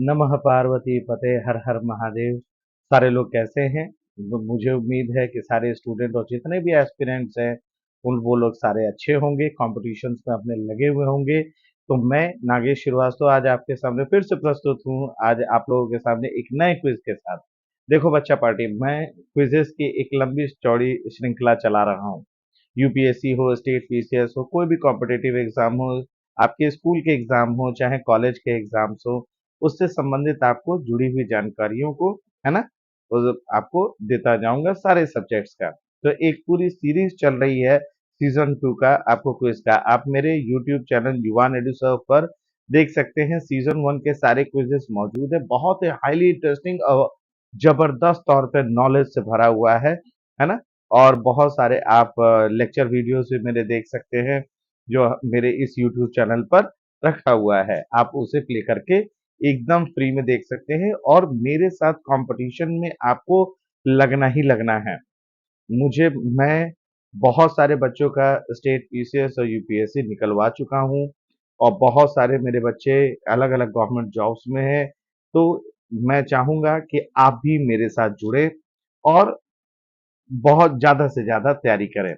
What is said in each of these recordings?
नमः पार्वती पते हर हर महादेव। सारे लोग कैसे हैं? मुझे उम्मीद है कि सारे स्टूडेंट और जितने भी एस्पिरेंट्स हैं उन वो लोग सारे अच्छे होंगे, कॉम्पिटिशन्स में अपने लगे हुए होंगे। तो मैं नागेश श्रीवास्तव आज आपके सामने फिर से प्रस्तुत हूँ, आज आप लोगों के सामने एक नए क्विज के साथ। देखो बच्चा पार्टी, मैं क्विजेस की एक लंबी चौड़ी श्रृंखला चला रहा हूँ। यूपीएससी हो, स्टेट पीसीएस हो, कोई भी कॉम्पिटिटिव एग्जाम हो, आपके स्कूल के एग्जाम हो चाहे कॉलेज के एग्जाम्स हो, उससे संबंधित आपको जुड़ी हुई जानकारियों को, है ना, वो आपको देता जाऊंगा सारे सब्जेक्ट्स का। तो एक पूरी सीरीज चल रही है सीजन 2 का आपको क्विज का। आप मेरे यूट्यूब चैनल युवान एडु सर्व पर देख सकते हैं। सीजन 1 के सारे क्विजेस मौजूद है, बहुत ही हाईली इंटरेस्टिंग और जबरदस्त तौर पे नॉलेज से भरा हुआ है ना। और बहुत सारे आप लेक्चर वीडियोस भी मेरे देख सकते हैं जो मेरे इस यूट्यूब चैनल पर रखा हुआ है। आप उसे प्ले करके एकदम फ्री में देख सकते हैं और मेरे साथ कंपटीशन में आपको लगना ही लगना है। मुझे मैं बहुत सारे बच्चों का स्टेट पीसीएस और यूपीएससी निकलवा चुका हूँ और बहुत सारे मेरे बच्चे अलग-अलग गवर्नमेंट जॉब्स में हैं। तो मैं चाहूँगा कि आप भी मेरे साथ जुड़े और बहुत ज़्यादा से ज़्यादा तैयारी करें।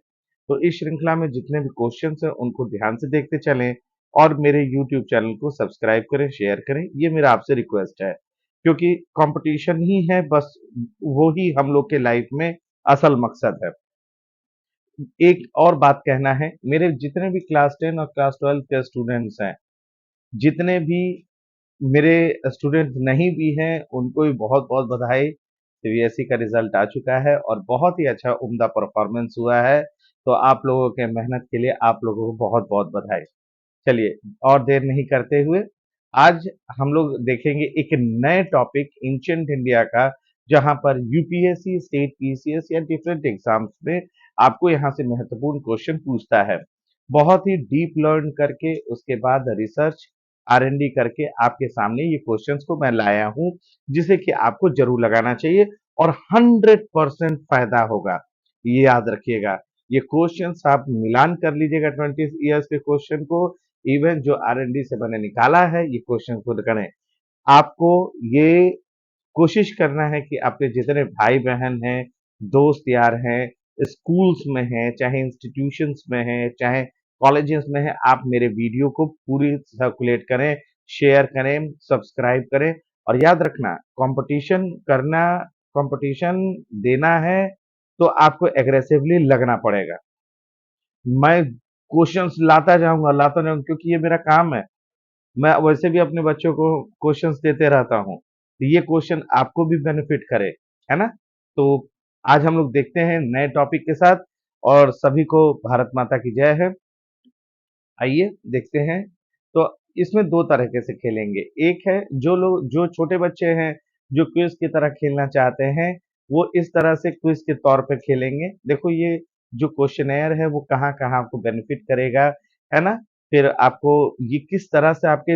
तो इस श्रृंखला में जितने भी क्वेश्चंस हैं उनको ध्यान से देखते चलें और मेरे यूट्यूब चैनल को सब्सक्राइब करें, शेयर करें, ये मेरा आपसे रिक्वेस्ट है। क्योंकि कंपटीशन ही है बस, वो ही हम लोग के लाइफ में असल मकसद है। एक और बात कहना है, मेरे जितने भी क्लास 10 और क्लास 12 के स्टूडेंट्स हैं, जितने भी मेरे स्टूडेंट नहीं भी हैं उनको भी बहुत-बहुत बधाई। सीबीएसई का रिजल्ट आ चुका है और बहुत ही अच्छा उम्दा परफॉर्मेंस हुआ है। तो आप लोगों के मेहनत के लिए आप लोगों को बहुत-बहुत बधाई। चलिए और देर नहीं करते हुए आज हम लोग देखेंगे एक नए टॉपिक एंशिएंट इंडिया का, जहां पर यूपीएससी, स्टेट पीसीएस या डिफरेंट एग्जाम्स में आपको यहां से महत्वपूर्ण क्वेश्चन पूछता है। बहुत ही डीप लर्न करके उसके बाद रिसर्च आरएनडी करके आपके सामने ये क्वेश्चंस को मैं लाया हूं, जिसे कि आपको जरूर लगाना चाहिए और 100% फायदा होगा। ये याद रखिएगा। ये क्वेश्चंस आप मिलान कर लीजिएगा 20 ईयर्स के क्वेश्चन को, इवन जो आरएनडी से मैंने निकाला है ये क्वेश्चन खुद करें। आपको ये कोशिश करना है कि आपके जितने भाई बहन हैं, दोस्त यार हैं, स्कूल्स में हैं, चाहे इंस्टीट्यूशंस में हैं, चाहे कॉलेजेस में हैं, आप मेरे वीडियो को पूरी सर्कुलेट करें, शेयर करें, सब्सक्राइब करें। और याद रखना, कंपटीशन करना, कंपटीशन देना है तो आपको एग्रेसिवली लगना पड़ेगा। मैं क्वेश्चंस लाता जाऊंगा क्योंकि ये मेरा काम है। मैं वैसे भी अपने बच्चों को क्वेश्चंस देते रहता हूँ, तो ये क्वेश्चन आपको भी बेनिफिट करे, है ना? तो आज हम लोग देखते हैं नए टॉपिक के साथ और सभी को भारत माता की जय है। आइए देखते हैं। तो इसमें 2 तरीके से खेलेंगे। एक है जो छोटे बच्चे हैं, जो क्विज़ की तरह खेलना चाहते हैं, वो इस तरह से क्विज़ के तौर पे खेलेंगे। देखो ये जो क्वेश्चनेयर है वो कहाँ-कहाँ आपको बेनिफिट करेगा, है ना? फिर आपको ये किस तरह से आपके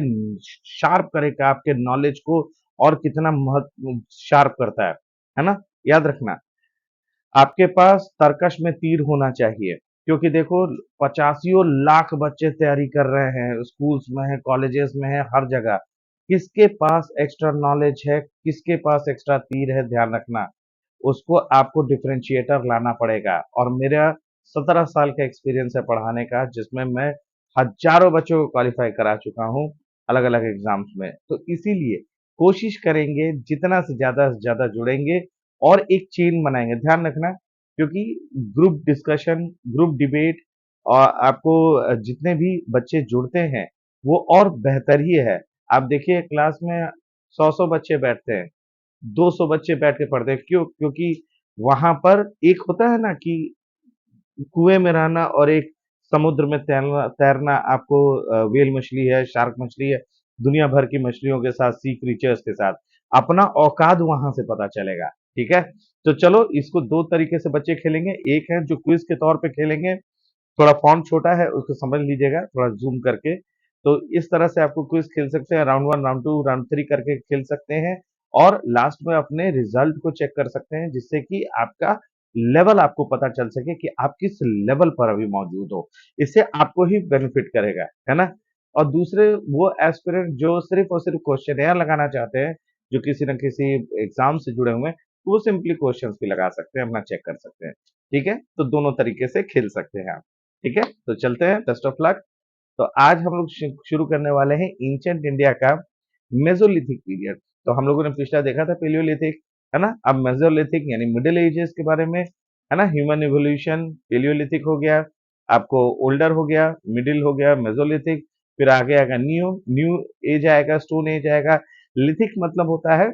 शार्प करेगा, आपके नॉलेज को और कितना शार्प करता है ना? याद रखना। आपके पास तर्कश में तीर होना चाहिए, क्योंकि देखो पचासियों लाख बच्चे तैयारी कर रहे हैं, स्कूल्स में है, कॉलेजेस में है, हर जगह। किसके पास एक्स्ट्रा नॉलेज है, किसके पास एक्स्ट्रा तीर है, ध्यान रखना। उसको आपको डिफरेंशिएटर लाना पड़ेगा। और मेरा 17 साल का एक्सपीरियंस है पढ़ाने का, जिसमें मैं हजारों बच्चों को क्वालिफाई करा चुका हूँ अलग अलग एग्जाम्स में। तो इसीलिए कोशिश करेंगे जितना से ज्यादा जुड़ेंगे और एक चेन बनाएंगे, ध्यान रखना। क्योंकि ग्रुप डिस्कशन, ग्रुप डिबेट और आपको जितने भी बच्चे जुड़ते हैं वो और बेहतर ही है। आप देखिए क्लास में 100 बच्चे बैठते हैं, 200 बच्चे बैठ के पढ़ते हैं। क्यों? क्योंकि वहां पर एक होता है ना कि कुएं में रहना और एक समुद्र में तैरना तैरना आपको व्हेल मछली है, शार्क मछली है, दुनिया भर की मछलियों के साथ, सी क्रीचर्स के साथ अपना औकात वहां से पता चलेगा। ठीक है, तो चलो इसको 2 तरीके से बच्चे खेलेंगे। एक है जो क्विज के तौर पे खेलेंगे, थोड़ा फॉन्ट छोटा है उसको समझ लीजिएगा थोड़ा जूम करके। तो इस तरह से आपको क्विज खेल सकते हैं, राउंड 1, राउंड 2, राउंड 3 करके खेल सकते हैं और लास्ट में अपने रिजल्ट को चेक कर सकते हैं, जिससे कि आपका लेवल आपको पता चल सके कि आप किस लेवल पर अभी मौजूद हो। इससे आपको ही बेनिफिट करेगा, है ना? और दूसरे वो एस्पिरेंट जो सिर्फ और सिर्फ क्वेश्चनेयर लगाना चाहते हैं, जो किसी न किसी एग्जाम से जुड़े हुए हैं, वो सिंपली क्वेश्चंस भी लगा सकते हैं, अपना चेक कर सकते हैं। ठीक है, तो दोनों तरीके से खेल सकते हैं आप। ठीक है, तो चलते हैं, बेस्ट ऑफ लक। तो आज हम लोग शुरू करने वाले हैं एंशिएंट इंडिया का मेसोलिथिक पीरियड। तो हम लोगों ने पिछला देखा था पेलियोलिथिक, है ना। अब मेसोलिथिक यानी मिडिल एजेस के बारे में, है ना। ह्यूमन इवोल्यूशन पेलियोलिथिक हो गया, आपको ओल्डर हो गया, मिडिल हो गया, मेसोलिथिक, फिर आगे आएगा न्यू न्यू एज आएगा, स्टोन एज आएगा। लिथिक मतलब होता है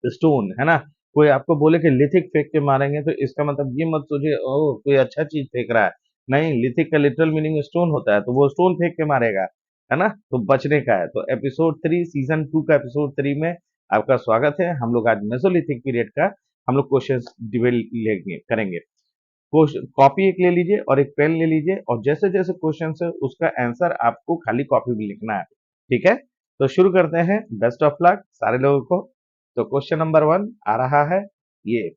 स्टोन, है ना। कोई आपको बोले कि लिथिक फेंक के मारेंगे तो इसका मतलब ये मत सोचिए ओ कोई अच्छा चीज फेंक रहा है। नहीं, लिथिक का लिटरल मीनिंग स्टोन होता है, तो वो स्टोन फेंक के मारेगा, है ना। तो बचने का है। तो एपिसोड 3 सीजन 2 का एपिसोड 3 में आपका स्वागत है। हम लोग आज मेसोलिथिक पीरियड का हम लोग क्वेश्चन डिवेल लेंगे करेंगे। कॉपी एक ले लीजिए और एक पेन ले लीजिए, और जैसे जैसे क्वेश्चन है उसका आंसर आपको खाली कॉपी में लिखना है। ठीक है, तो शुरू करते हैं। बेस्ट ऑफ लक सारे लोगों को। तो क्वेश्चन नंबर 1 आ रहा है ये,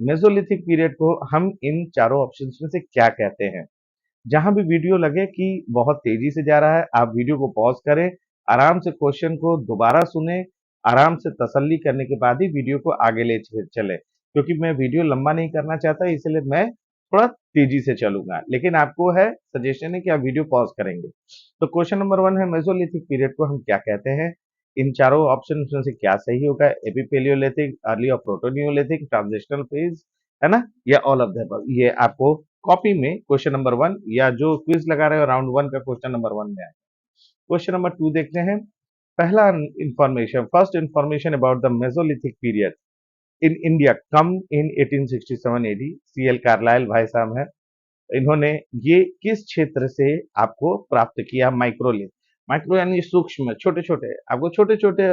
मेसोलिथिक पीरियड को हम इन चारों ऑप्शंस में से क्या कहते हैं। जहां भी वीडियो लगे कि बहुत तेजी से जा रहा है, आप वीडियो को पॉज करें, आराम से क्वेश्चन को दोबारा सुने, आराम से तसल्ली करने के बाद ही वीडियो को आगे ले चले, क्योंकि मैं वीडियो लंबा नहीं करना चाहता, इसलिए मैं थोड़ा तेजी से चलूंगा। लेकिन आपको है सजेशन है कि आप वीडियो पॉज करेंगे। तो क्वेश्चन नंबर 1 है, मेसोलिथिक पीरियड को हम क्या कहते हैं। इन चारों ऑप्शन में से क्या सही होगा। एपिपेलियोलिथिक, अर्ली और प्रोटोनियोलिथिक, ट्रांजिशनल फेज, है ना, या ऑल ऑफ द अबव। ये आपको कॉपी में क्वेश्चन नंबर 1 या जो क्विज लगा रहे हो राउंड 1 का क्वेश्चन नंबर 1 में आए। क्वेश्चन नंबर 2 देखते हैं। पहला information, first information about the Mesolithic period in India come in 1867 AD. CL Carlyle भाई साहब हैं, इन्होंने ये किस क्षेत्र से आपको प्राप्त किया। माइक्रोलिथ, माइक्रो यानी सूक्ष्म, छोटे छोटे, आपको छोटे छोटे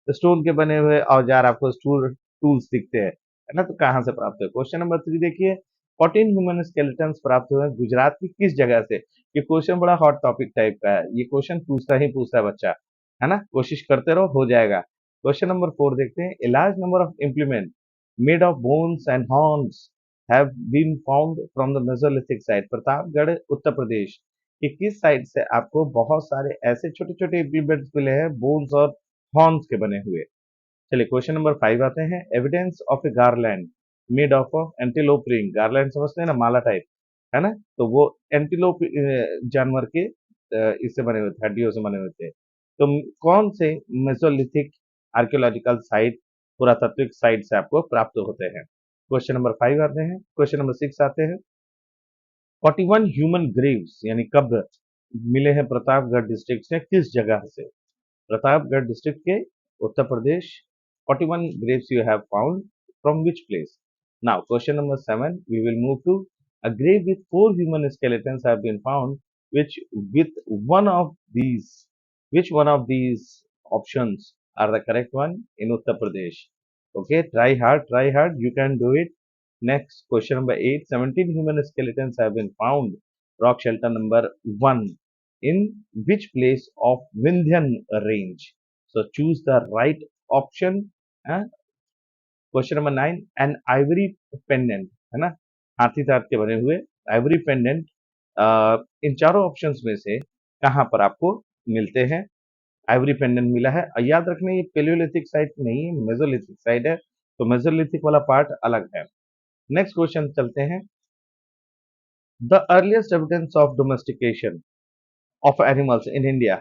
स्टोन के बने हुए औजार, आपको टूल्स दिखते हैं, है ना। तो कहाँ से प्राप्त हुए। क्वेश्चन नंबर 3 देखिए, 14 ह्यूमन स्केलेटन्स प्राप्त हुए गुजरात की किस जगह से। ये क्वेश्चन बड़ा हॉट टॉपिक टाइप का है, ये क्वेश्चन पूछता ही पूछता है बच्चा, है ना। कोशिश करते रहो, हो जाएगा। क्वेश्चन नंबर 4 देखते हैं, a large number of implement made of bones and horns have been found from the Mesolithic site। Pratapgarh Uttar Pradesh कि किस साइड से आपको बहुत सारे ऐसे छोटे छोटे इम्प्लीमेंट्स मिले हैं बोन्स और हॉर्न्स के बने हुए। चलिए क्वेश्चन नंबर 5 आते हैं। Evidence of A garland made of antelope ring. Garland समझते हैं ना, माला टाइप, है ना। तो वो एंटीलोप जानवर के इससे बने हुए थे, हड्डियों से बने हुए थे। तो कौन से मेसोलिथिक आर्कियोलॉजिकल साइट, पुरातात्विक साइट से आपको प्राप्त होते हैं। क्वेश्चन नंबर 5 आते हैं। क्वेश्चन नंबर 6 आते हैं। 41 ह्यूमन ग्रेव्स यानी कब्र मिले हैं प्रतापगढ़ डिस्ट्रिक्ट से किस जगह से। प्रतापगढ़ डिस्ट्रिक्ट के Uttar Pradesh. 41 graves you have found from which place? Now, question number 7, we will move to a grave with 4 human skeletons have been found, which with one of these, which one of these options are the correct one in Uttar Pradesh? Okay, try hard, you can do it. Next, question number 8, 17 human skeletons have been found, rock shelter number 1, in which place of Vindhyan range? So choose the right option. Question number 9, an ivory pendant, है ना, हाथी दांत के बने हुए Ivory pendant इन चारों options में से कहां पर आपको मिलते हैं। आइवरी पेंडेंट मिला है, याद रखना ये पेलियोलिथिक साइट नहीं है, मेसोलिथिक साइट है, तो मेसोलिथिक वाला पार्ट अलग है। नेक्स्ट क्वेश्चन चलते हैं। The earliest evidence of domestication of animals in India,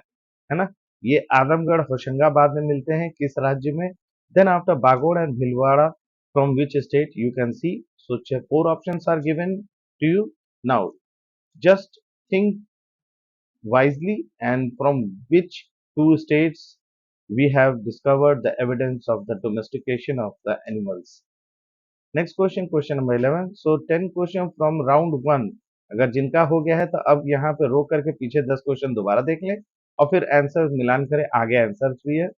है ना, ये आजमगढ़ होशंगाबाद में मिलते हैं किस राज्य में। Then after Bagor and Bhilwara from which state you can see. So 4 options are given to you now, just think wisely and from which 2 states we have discovered the evidence of the domestication of the animals. Next question, question number 11। So 10 question from round 1, अगर जिनका हो गया है तो अब यहाँ पे रोक करके पीछे 10 क्वेश्चन दोबारा देख लें और फिर आंसर मिलान करें, आगे आंसर भी है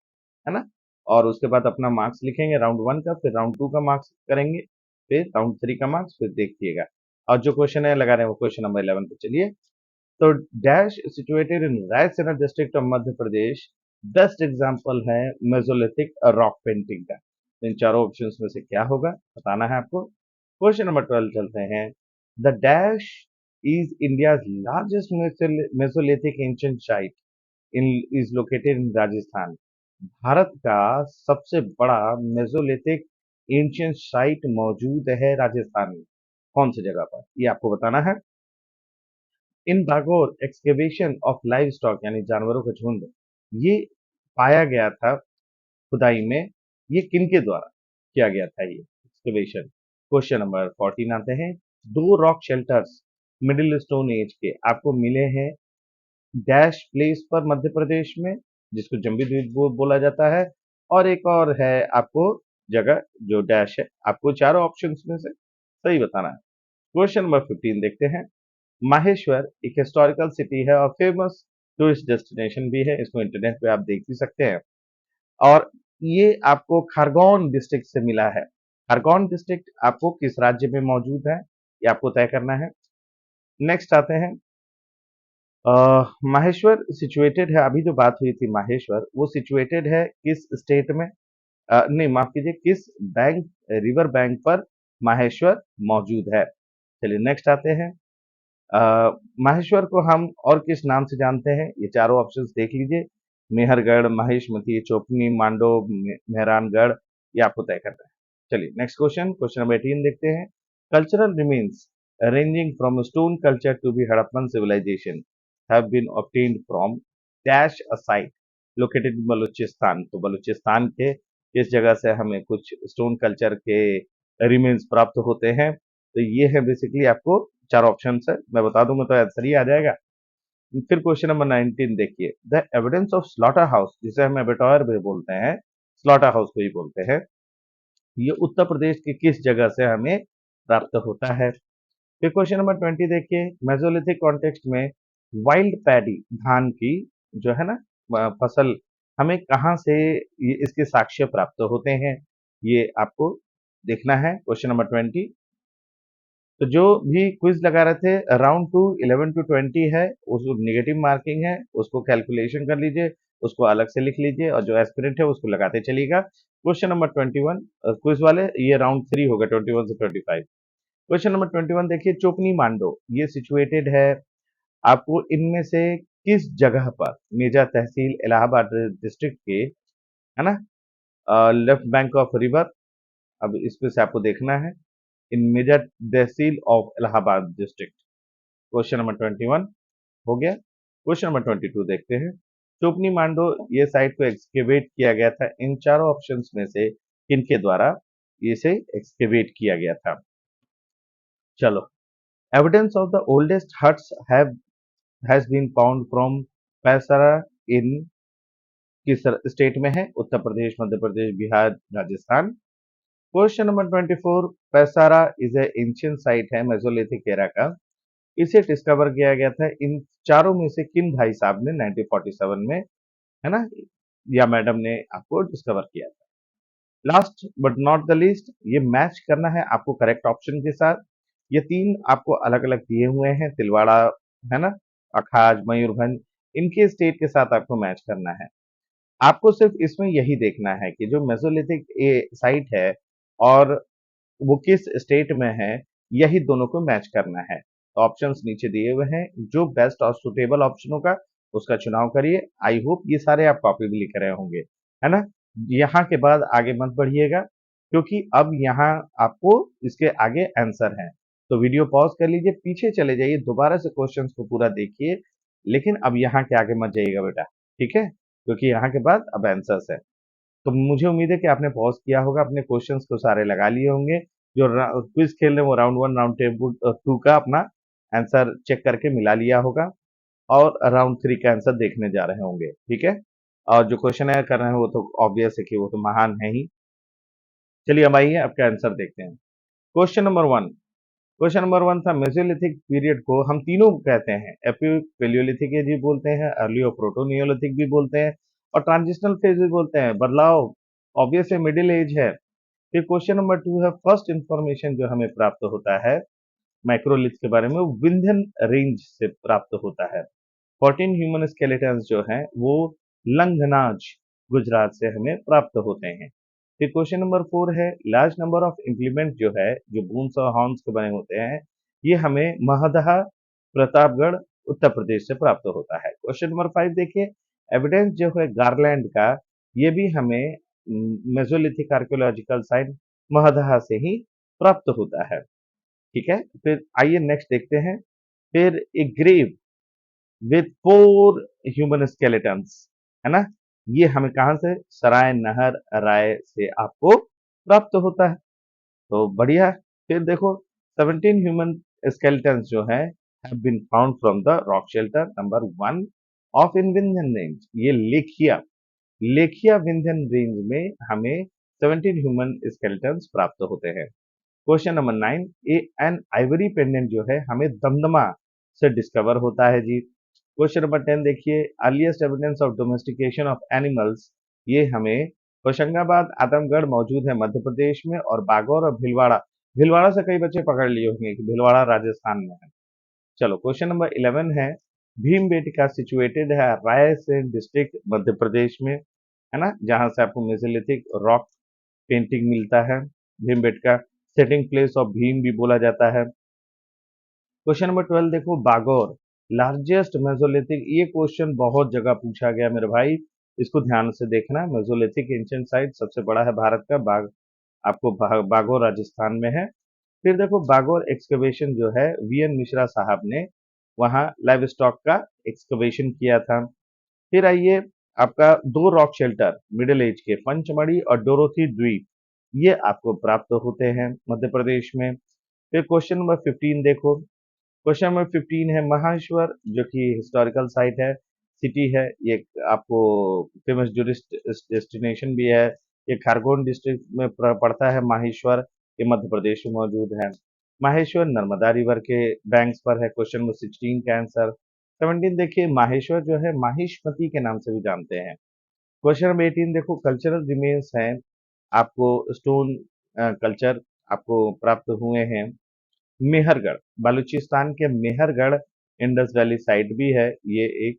ना। और उसके बाद अपना मार्क्स लिखेंगे राउंड 1 का, फिर राउंड 2 का मार्क्स करेंगे, फिर राउंड 3 का मार्क्स, फिर देखिएगा। और जो क्वेश्चन है लगा रहे हैं वो क्वेश्चन नंबर 11 पे चलिए। तो dash situated in Raisena district of Madhya Pradesh best example है मेसोलिथिक रॉक पेंटिंग का। इन चारों ऑप्शंस में से क्या होगा बताना है आपको। क्वेश्चन नंबर 12 चलते हैं। The dash is India largest Mesolithic ancient site. In is located in Rajasthan. Bharat का सबसे बड़ा मेसोलिथिक एंशियंट साइट मौजूद है राजस्थान में। कौन सी जगह पर, ये आपको बताना है। In Bagor excavation of livestock यानी जानवरों का झुंड, ये पाया गया था खुदाई में। ये किनके द्वारा किया गया था ये एक्सकेवेशन? क्वेश्चन नंबर 14 आते हैं। दो rock shelters middle stone age के आपको मिले हैं डैश प्लेस पर मध्य प्रदेश में, जिसको जम्बी द्वीप बोला जाता है। और एक और है आपको जगह जो डैश है, आपको चारों ऑप्शंस में से सही बताना है। क्वेश्चन नंबर 15 देखते हैं। माहेश्वर एक हिस्टोरिकल सिटी है और फेमस टूरिस्ट डेस्टिनेशन भी है। इसको इंटरनेट पे आप देख भी सकते हैं। और ये आपको खरगोन डिस्ट्रिक्ट से मिला है। खरगोन डिस्ट्रिक्ट आपको किस राज्य में मौजूद है, ये आपको तय करना है। नेक्स्ट आते हैं। अ, माहेश्वर सिचुएटेड है, अभी जो बात हुई थी माहेश्वर, वो सिचुएटेड है किस स्टेट में? नहीं, माफ कीजिए, किस बैंक, रिवर बैंक पर माहेश्वर मौजूद है। चलिए नेक्स्ट आते हैं। माहेश्वर को हम और किस नाम से जानते हैं? ये चारों ऑप्शंस देख लीजिए। मेहरगढ़, महेशमती, चोपनी, मांडो, मेहरानगढ़, ये आपको तय करना है। चलिए नेक्स्ट क्वेश्चन, क्वेश्चन नंबर 18 देखते हैं। Cultural remains ranging from stone culture to the Harappan civilization have been obtained from dash a site located in Balochistan. तो बलूचिस्तान के इस जगह से हमें कुछ स्टोन कल्चर के रिमेन्स प्राप्त होते हैं। तो ये है बेसिकली आपको चार ऑप्शन है, मैं बता दूंगा तो आंसर ही आ जाएगा। फिर क्वेश्चन नंबर 19 देखिए। The evidence of slaughter house, जिसे हम एबेटॉयर भी बोलते हैं, स्लॉटर हाउस को ही बोलते हैं, ये उत्तर प्रदेश के किस जगह से हमें प्राप्त होता है? फिर क्वेश्चन नंबर 20 देखिए। मेसोलिथिक कॉन्टेक्स्ट में वाइल्ड पैडी, धान की जो है ना फसल, हमें कहाँ से ये इसके साक्ष्य प्राप्त होते हैं, ये आपको देखना है। Question number 20। तो जो भी क्विज लगा रहे थे, अराउंड टू 11 टू 20 है, उसको निगेटिव मार्किंग है, उसको कैलकुलेशन कर लीजिए, उसको अलग से लिख लीजिए और जो एस्पिरेंट है उसको लगाते चलिएगा। क्वेश्चन नंबर 21 क्विज वाले, ये राउंड 3 होगा 21 से 25। क्वेश्चन नंबर 21 देखिए। चोपनी मांडो ये सिचुएटेड है आपको इनमें से किस जगह पर? मेजा तहसील इलाहाबाद डिस्ट्रिक्ट के, है ना, लेफ्ट बैंक ऑफ रिवर। अब इसमें से आपको देखना है, in Meja tehsil of Allahabad district. Question number 21 हो गया। क्वेश्चन नंबर 22 देखते हैं। चोपनी मांडो ये साइट को एक्सकेवेट किया गया था इन चारों ऑप्शंस में से किनके द्वारा इसे एक्सकेवेट किया गया था? चलो, evidence of the oldest huts have has been found from पैसरा इन किस स्टेट में है? Uttar Pradesh, Madhya Pradesh, Bihar, Rajasthan. Question number 24। Paisra is a ancient site है मेसोलिथिक एरा का। इसे डिस्कवर किया गया था इन चारों में से किन भाई साहब ने 1947 में, है ना, या मैडम ने आपको डिस्कवर किया था? Last but not the least, ये मैच करना है आपको करेक्ट ऑप्शन के साथ। ये तीन आपको अलग अलग दिए हुए हैं, तिलवाड़ा, है ना, अखाज, मयूरभंज, इनके स्टेट के साथ आपको मैच करना है। आपको सिर्फ इसमें यही देखना है कि जो मेसोलिथिक साइट है और वो किस स्टेट में है, यही दोनों को मैच करना है। तो ऑप्शंस नीचे दिए हुए हैं, जो बेस्ट और सुटेबल ऑप्शन होगा उसका चुनाव करिए। आई होप ये सारे आप कॉपी भी लिख रहे होंगे, है ना। यहाँ के बाद आगे मत बढ़िएगा, क्योंकि अब यहाँ आपको इसके आगे आंसर है। तो वीडियो पॉज कर लीजिए, पीछे चले जाइए, दोबारा से क्वेश्चंस को पूरा देखिए, लेकिन अब यहाँ के आगे मत जाइएगा बेटा, ठीक है, क्योंकि यहाँ के बाद अब आंसर्स है। तो मुझे उम्मीद है कि आपने पॉज किया होगा, अपने क्वेश्चंस को सारे लगा लिए होंगे। जो क्विज खेल रहे हैं वो राउंड 1 राउंड 2 का अपना आंसर चेक करके मिला लिया होगा और राउंड 3 का आंसर देखने जा रहे होंगे, ठीक है। और जो क्वेश्चन है कर रहे हैं वो तो ऑब्वियस है कि वो तो महान है ही। चलिए अब आइए आपका आंसर देखते हैं। Question number 1। क्वेश्चन नंबर 1 था मेसोलिथिक पीरियड को हम तीनों कहते हैं, एपी पेलियोलिथिक भी बोलते हैं, अर्ली और प्रोटो नियोलिथिक भी बोलते हैं और ट्रांजिशनल फेज भी बोलते हैं। बदलाव ऑब्वियसली मिडिल एज है। फिर क्वेश्चन नंबर 2 है फर्स्ट इंफॉर्मेशन जो हमें प्राप्त होता है माइक्रोलिथ के बारे में, वो विंध्यन रेंज से प्राप्त होता है। 14 ह्यूमन स्केलेटन्स जो हैं वो लंगनाज गुजरात से हमें प्राप्त होते हैं। फिर क्वेश्चन नंबर 4 है लार्ज नंबर ऑफ इम्प्लीमेंट जो है, जो बूंस और हॉर्न्स के बने होते हैं, ये हमें महदहा प्रतापगढ़ उत्तर प्रदेश से प्राप्त होता है। क्वेश्चन नंबर 5 देखिए। एविडेंस जो है गारलैंड का, ये भी हमें मेसोलिथिक आर्कियोलॉजिकल साइट महदहा से ही प्राप्त होता है। ठीक है, फिर आइए नेक्स्ट देखते हैं। फिर ए ग्रेव विथ 4 ह्यूमन स्केलेटन्स, है ना? ये हमें कहाँ से? सराय नहर राय से आपको प्राप्त होता है। तो बढ़िया। फिर देखो 17 ह्यूमन स्केलेटन्स जो है have been found from the rock shelter number 1 of in Vindhyan range. ये लेखिया लेखिया विंध्यन रेंज में हमें 17 ह्यूमन स्केलेटन्स प्राप्त होते हैं। Question number 9, an ivory pendant जो है हमें दमदमा से डिस्कवर होता है जी। क्वेश्चन नंबर 10 देखिए, earliest evidence of domestication of animals, ये हमें होशंगाबाद आदमगढ़ मौजूद है मध्य प्रदेश में, और बागौर और भीलवाड़ा, भीलवाड़ा से कई बच्चे पकड़ लिए होंगे कि भीलवाड़ा राजस्थान में है। चलो क्वेश्चन नंबर 11 है, भीमबेटका सिचुएटेड है रायसेन डिस्ट्रिक्ट मध्य प्रदेश में, है ना, जहां से आपको मेसोलिथिक रॉक पेंटिंग मिलता है। Bhimbetka setting place of Bhim भी बोला जाता है। क्वेश्चन नंबर 12 देखो, बागौर लार्जेस्ट मेसोलिथिक, ये क्वेश्चन बहुत जगह पूछा गया मेरे भाई, इसको ध्यान से देखना। मेसोलिथिक एंशिएंट साइट सबसे बड़ा है भारत का, आपको बागौर राजस्थान में है। फिर देखो बागौर एक्सकवेशन जो है वीएन मिश्रा साहब ने वहां लाइव स्टॉक का एक्सकवेशन किया था। फिर आइए, आपका दो रॉक शेल्टर मिडिल एज के, पंचमढ़ी और डोरोथी द्वीप, ये आपको प्राप्त होते हैं मध्य प्रदेश में। फिर क्वेश्चन नंबर 15 देखो, क्वेश्चन नंबर 15 है महाश्वर, जो कि हिस्टोरिकल साइट है, सिटी है, ये आपको फेमस टूरिस्ट डेस्टिनेशन भी है। ये खरगोन डिस्ट्रिक्ट में पड़ता है माहेश्वर, ये मध्य प्रदेश में मौजूद है। माहेश्वर नर्मदा रिवर के बैंक्स पर है। क्वेश्चन नंबर 16 का आंसर। 17 देखिए, माहेश्वर जो है माहिष्मती के नाम से भी जानते हैं। क्वेश्चन नंबर 18 देखो, कल्चरल रिमेन्स हैं, आपको स्टोन कल्चर आपको प्राप्त हुए हैं। मेहरगढ़, बलूचिस्तान के मेहरगढ़ इंडस वैली साइट भी है, ये एक,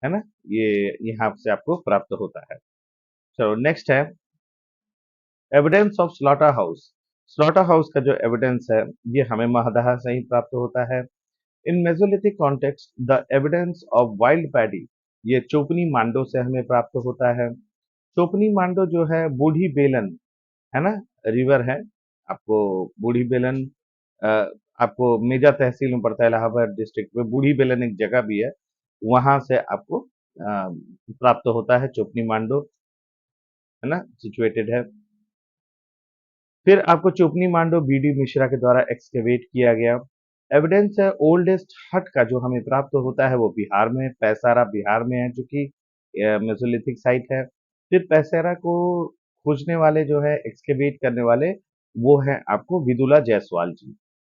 है ना, ये यहाँ से आपको प्राप्त होता है। चलो नेक्स्ट है, evidence of slaughter house. Slaughter house का जो एविडेंस है ये हमें महदहा से ही प्राप्त होता है। In Mesolithic context the evidence of wild paddy, ये चोपनी मांडो से हमें प्राप्त होता है। चोपनी मांडो जो है बूढ़ी बेलन, है ना, रिवर है, आपको बूढ़ी बेलन अ, आपको मेजा तहसील में पड़ता है, इलाहाबाद डिस्ट्रिक्ट में बूढ़ी बेलन एक जगह भी है, वहां से आपको प्राप्त होता है चोपनी मांडो, है ना, सिचुएटेड है। फिर आपको चोपनी मांडो बीडी मिश्रा के द्वारा एक्सकेवेट किया गया। एविडेंस है ओल्डेस्ट हट का जो हमें प्राप्त होता है वो बिहार में, पैसारा बिहार में है, जो कि मेसोलिथिक साइट है। फिर पैसारा को खोजने वाले जो है, एक्सकेवेट करने वाले, वो है आपको Vidula Jaiswal ji.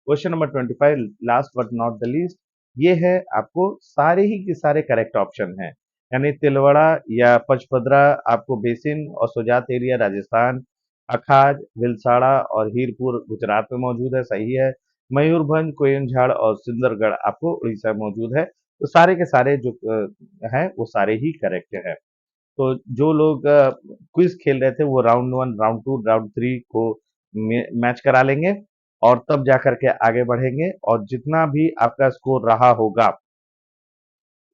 Question number 25, last but not the least, ये है आपको सारे ही के सारे करेक्ट ऑप्शन हैं, यानी तिलवाड़ा या पचपदरा आपको बेसिन और सुजात एरिया राजस्थान, अखाज, विलसाड़ा और हीरपुर गुजरात में मौजूद है, सही है। मयूरभंज, कोयनझाड़ और सुंदरगढ़ आपको उड़ीसा में मौजूद है। तो सारे के सारे जो हैं वो सारे ही करेक्ट है। तो जो लोग क्विज खेल रहे थे वो राउंड 1, राउंड 2, राउंड 3 को मैच करा लेंगे, और तब जा करके आगे बढ़ेंगे, और जितना भी आपका स्कोर रहा होगा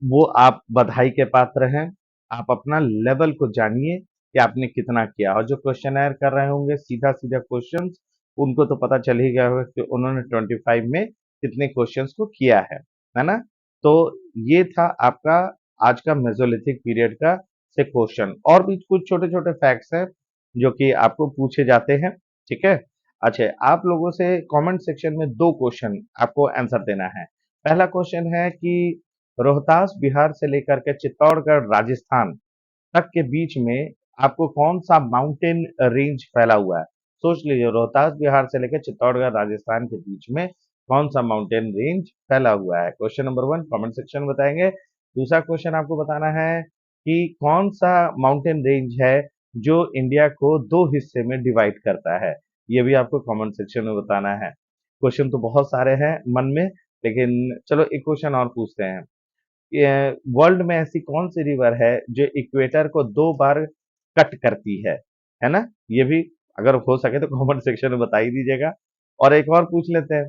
वो आप बधाई के पात्र हैं। आप अपना लेवल को जानिए कि आपने कितना किया, और जो क्वेश्चनर कर रहे होंगे सीधा सीधा क्वेश्चंस, उनको तो पता चल ही गया होगा कि उन्होंने 25 में कितने क्वेश्चंस को किया है ना? तो ये था आपका आज का मेसोलिथिक पीरियड का से क्वेश्चन, और भी कुछ छोटे छोटे फैक्ट्स हैं जो कि आपको पूछे जाते हैं। ठीक है, अच्छा, आप लोगों से कमेंट सेक्शन में दो क्वेश्चन आपको आंसर देना है। पहला क्वेश्चन है कि रोहतास बिहार से लेकर के चित्तौड़गढ़ राजस्थान तक के बीच में आपको कौन सा माउंटेन रेंज फैला हुआ है? सोच लीजिए, रोहतास बिहार से लेकर चित्तौड़गढ़ राजस्थान के बीच में कौन सा माउंटेन रेंज फैला हुआ है? क्वेश्चन नंबर 1 कमेंट सेक्शन में बताएंगे। दूसरा क्वेश्चन आपको बताना है कि कौन सा माउंटेन रेंज है जो इंडिया को दो हिस्से में डिवाइड करता है? ये भी आपको कमेंट सेक्शन में बताना है। क्वेश्चन तो बहुत सारे हैं मन में, लेकिन चलो एक क्वेश्चन और पूछते हैं। वर्ल्ड में ऐसी कौन सी रिवर है जो इक्वेटर को दो बार कट करती है ना? ये भी अगर हो सके तो कमेंट सेक्शन में बता ही दीजिएगा। और एक और पूछ लेते हैं,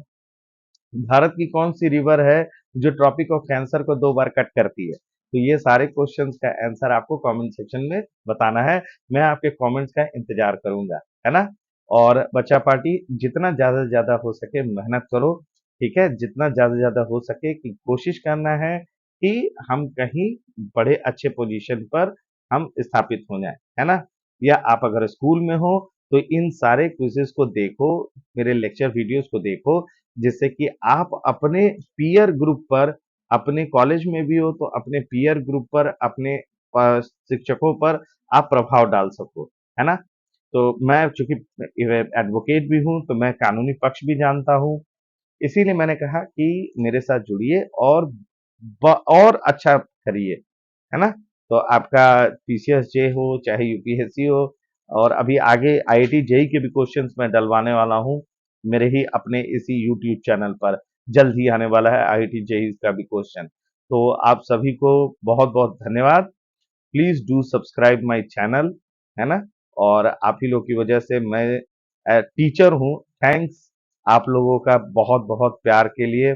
भारत की कौन सी रिवर है जो ट्रॉपिक ऑफ कैंसर को दो बार कट करती है? तो ये सारे क्वेश्चंस का आंसर आपको कमेंट सेक्शन में बताना है। मैं आपके कमेंट्स का इंतजार करूंगा, है ना? और बच्चा पार्टी जितना ज़्यादा से ज़्यादा हो सके मेहनत करो, ठीक है? जितना ज़्यादा से ज़्यादा हो सके कि कोशिश करना है कि हम कहीं बड़े अच्छे पोजीशन पर हम स्थापित हो जाएँ, है ना? या आप अगर स्कूल में हो तो इन सारे क्विज़ेज़ को देखो, मेरे लेक्चर वीडियोज़ को देखो, जिससे कि आप अपने पीयर ग्रुप पर, अपने कॉलेज में भी हो तो अपने पीयर ग्रुप पर, अपने शिक्षकों पर आप प्रभाव डाल सको, है ना? तो मैं चूँकि एडवोकेट भी हूँ, तो मैं कानूनी पक्ष भी जानता हूँ, इसीलिए मैंने कहा कि मेरे साथ जुड़िए और और अच्छा करिए, है ना? तो आपका पीसीएस जे हो चाहे यूपीएससी हो, और अभी आगे आईआईटी जेई के भी क्वेश्चंस मैं डलवाने वाला हूँ मेरे ही अपने इसी यूट्यूब चैनल पर। जल्द ही आने वाला है आईआईटी जेई का भी क्वेश्चन। तो आप सभी को बहुत बहुत धन्यवाद। Please do subscribe my channel, है ना? और आप ही लोग की वजह से मैं टीचर हूँ। थैंक्स आप लोगों का बहुत बहुत प्यार के लिए।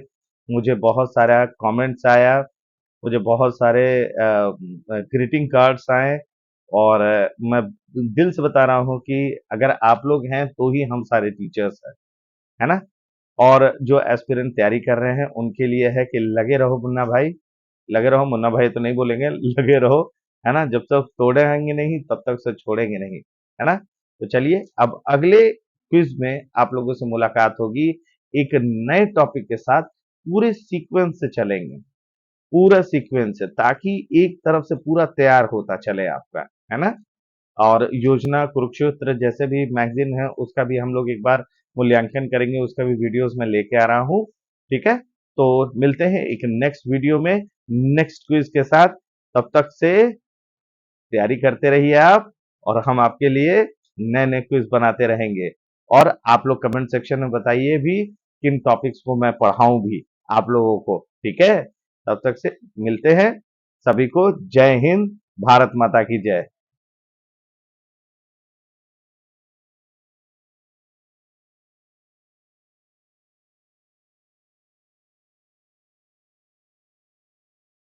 मुझे बहुत सारा कमेंट्स आया, मुझे बहुत सारे ग्रीटिंग कार्ड्स आए, और मैं दिल से बता रहा हूँ कि अगर आप लोग हैं तो ही हम सारे टीचर्स हैं, है ना? और जो एस्पिरेंट तैयारी कर रहे हैं उनके लिए है कि लगे रहो मुन्ना भाई, लगे रहो, मुन्ना भाई तो नहीं बोलेंगे, लगे रहो, है ना? जब तक तोड़ेंगे नहीं तब तक से छोड़ेंगे नहीं, है ना? तो चलिए अब अगले क्विज में आप लोगों से मुलाकात होगी, एक नए टॉपिक के साथ। पूरे सीक्वेंस से चलेंगे, पूरा सीक्वेंस है, ताकि एक तरफ से पूरा तैयार होता चले आपका, है ना? और योजना कुरुक्षेत्र जैसे भी मैगजीन है उसका भी हम लोग एक बार मूल्यांकन करेंगे, उसका भी वीडियोस मैं लेके आ रहा हूँ, ठीक है? तो मिलते हैं एक नेक्स्ट वीडियो में नेक्स्ट क्विज के साथ। तब तक से तैयारी करते रहिए आप, और हम आपके लिए नए नए क्विज बनाते रहेंगे। और आप लोग कमेंट सेक्शन में बताइए भी किन टॉपिक्स को मैं पढ़ाऊं भी आप लोगों को, ठीक है? तब तक से मिलते हैं। सभी को जय हिंद, भारत माता की जय।